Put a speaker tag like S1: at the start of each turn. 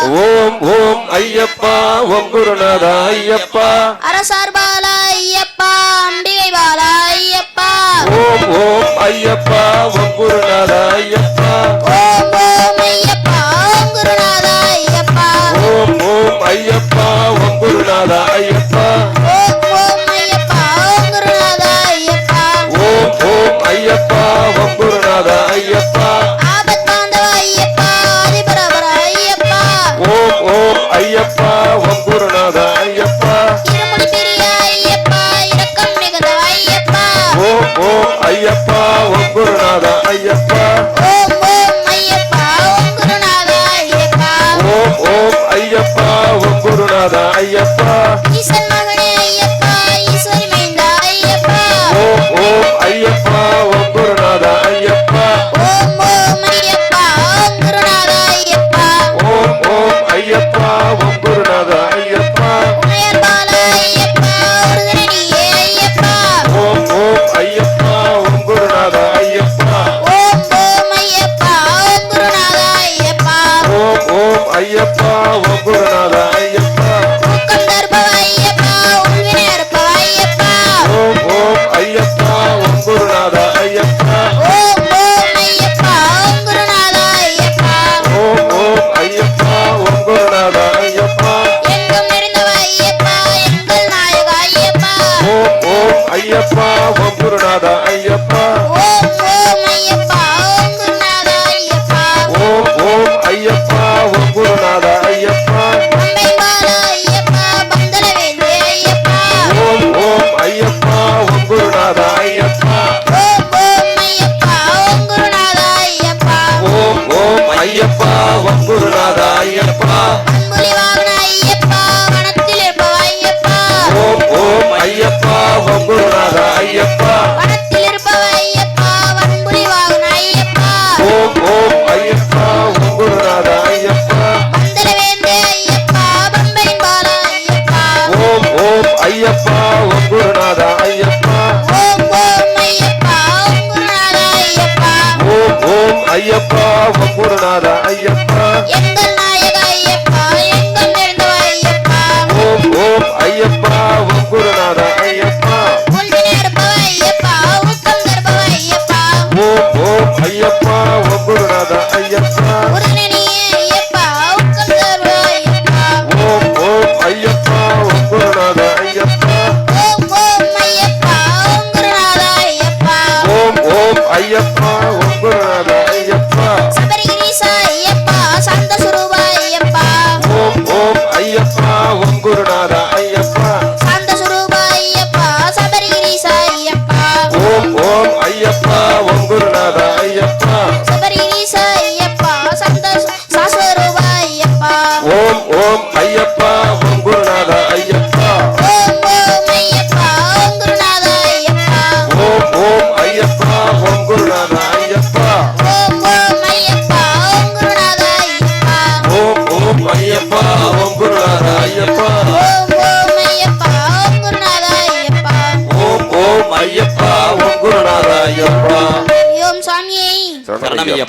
S1: ஓம் ஓம் ஐயப்பா ஓம் குருநாதா ஐயப்பா
S2: அரசார் பாலா ஐயப்பா அம்பிகை பாலா ஐயப்பா
S1: ஓம் ஓம் ஐயப்பா ஓம் குருநாதா ஐயப்பா
S2: ஓம் ஓம் ஐயப்பா ஓம் குருநாதா ஐயப்பா
S1: ஓம் ஓம் ஐயப்பா ஓம் குருநாதா ஐயப்பா
S2: ஓம் ஓம் ஐயப்பா ஓம் குருநாதா ஐயப்பா
S1: ஓம் ஓம் ஐயப்பா ஓம் குருநாதா ஐயப்பா
S2: ஆபத் பாந்தவ ஐயப்பா ஆதிபரபர ஐயப்பா
S1: ஓம் ஓம் ஐயப்பா ஓம் குருநாதா ஐயப்பா
S2: இருமுடி பெரிய ஐயப்பா இரக்கம் மிகுந்த ஐயப்பா
S1: ஓம் ஓம் ஐயப்பா ஓம் குருநாதா ஐயப்பா
S2: ஓம் ஓம் ஐயப்பா ஓம் குருநாதா ஐயப்பா
S1: ஓம் ஓம் ஐயப்பா ஓம் குருநாதா ஐயப்பா
S2: ஈசன் மகனே ஐயப்பா ஈஸ்வரி மைந்தா ஐயப்பா
S1: ஓம் ஓம் ஐயப்பா ஓம் குருநாதா ஐயப்பா
S2: ஓம் ஓம் ஐயப்பா ஓம் குருநாதா ஐயப்பா
S1: ஓம் ஓம் ஐயப்பா ஓம் குருநாதா ஐயப்பா
S2: உமையர் பாலா ஐயப்பா ஒருதரணியே ஐயப்பா
S1: ஓம் ஓம் ஐயப்பா ஓம் குருநாதா ஐயப்பா
S2: ஓம் ஓம் ஐயப்பா ஓம் குருநாதா ஐயப்பா
S1: ஓம் ஓம் ஐயப்பா ஓம் குருநாதா ஐயப்பா
S2: ஊக்கம் தருபவ ஐயப்பா உள்வினை அறுப்பவ ஐயப்பா
S1: ஓம் ஓம் ஐயப்பா ஓம் குருநாதா ஐயப்பா
S2: ஓம் ஓம் ஐயப்பா ஓம் குருநாதா ஐயப்பா
S1: ஓம் ஓம் ஐயப்பா ஓம் குருநாதா ஐயப்பா
S2: எங்கும் நிறைந்தவ ஐயப்பா எங்கள் நாயக ஐயப்பா
S1: ஓம் ஓம் ஐயப்பா ஓம் குருநாதா ஐயப்பா
S2: ஓம் ஓம் ஐயப்பா ஓம் குருநாதா ஐயப்பா
S1: ஓம் ஓம் ஐயப்பா ஓம் குருநாதா ஐயப்பா
S2: அம்பை பாலா ஐயப்பா பந்தல வேந்தே ஐயப்பா
S1: ஓம் ஓம் ஐயப்பா ஓம் குருநாதா ஐயப்பா
S2: ஓம் ஓம் ஐயப்பா ஓம் குருநாதா ஐயப்பா
S1: ஓம் ஓம் ஐயப்பா ஓம் குருநாதா ஐயப்பா
S2: அன்புலி வாகன ஐயப்பா வனத்தில் இருப்பவ ஐயப்பா
S1: ஓம் ஓம் ஐயப்பா ஓம் குருநாதா ஐயப்பா
S2: வனத்தில் இருப்பவ ஐயப்பா வன்புலி வாகன ஐயப்பா
S1: ஓம் ஓம் ஐயப்பா ஓம் குருநாதா ஐயப்பா
S2: பந்தல வேந்தே ஐயப்பா பம்பையின் பாலா ஐயப்பா
S1: ஓம் ஓம் ஐயப்பா ஓம் குருநாதா ஐயப்பா
S2: ஓம் ஓம் ஐயப்பா ஓம் குருநாதா ஐயப்பா
S1: ஓம் ஓம் ஐயப்பா ஓம் குருநாதா ஐயப்பா
S2: எங்கள் நாயக ஐயப்பா எங்கும் நிறைந்தவ ஐயப்பா
S1: ஓம் ஓம் ஐயப்பா ஓம் குருநாதா ஐயப்பா
S2: உள்வினை அறுப்பவ ஐயப்பா ஊக்கம் தருபவ ஐயப்பா
S1: ஓம் ஓம் ஐயப்பா ஓம் குருநாதா ஐயப்பா
S2: உறுதுணையே ஐயப்பா ஊக்கம் தருபவ ஐயப்பா
S1: ஓம் ஓம் ஐயப்பா ஓம் குருநாதா ஐயப்பா
S2: ஓம் ஓம் ஐயப்பா ஓம் குருநாதா ஐயப்பா
S1: ஓம் ஓம் ஐயப்பா ஓம் குருநாதா ஐயப்பா
S2: சபரிகிரீசா ஐயப்பா சாந்த சுரூப ஐயப்பா
S1: ஓம் ஓம் ஐயப்பா ஓம் குருநாதா ஐயப்பா
S2: சாந்த சுரூப ஐயப்பா சபரிகிரீசா ஐயப்பா
S1: ஓம் ஓம் ஐயப்பா ஓம் குருநாதா ஐயப்பா
S2: சபரிகிரீசா ஐயப்பா சாந்த சாஸ்வரூப ஐயப்பா
S1: ஓம் ஓம் ஐயப்பா ஓம் குருநாதா ஐயப்பா
S2: ஓம் ஓம் ஐயப்பா ஓம் குருநாதா ஐயப்பா
S1: ஓம் ஓம் ஐயப்பா ஓம் குருநாதா ஐயப்பா
S2: ஓம் ஓம் ஐயப்பா ஓம் குருநாதா ஐயப்பா
S1: ஓம் ஓம் ஐயப்பா ஓம் குருநாதா ஐயப்பா
S2: ஓம் ஓம் ஐயப்பா ஓம் குருநாதா ஐயப்பா
S1: ஓம் ஓம் ஐயப்பா ஓம் குருநாதா ஐயப்பா
S2: ஓம் சாமியே
S1: சரணமையப்பா.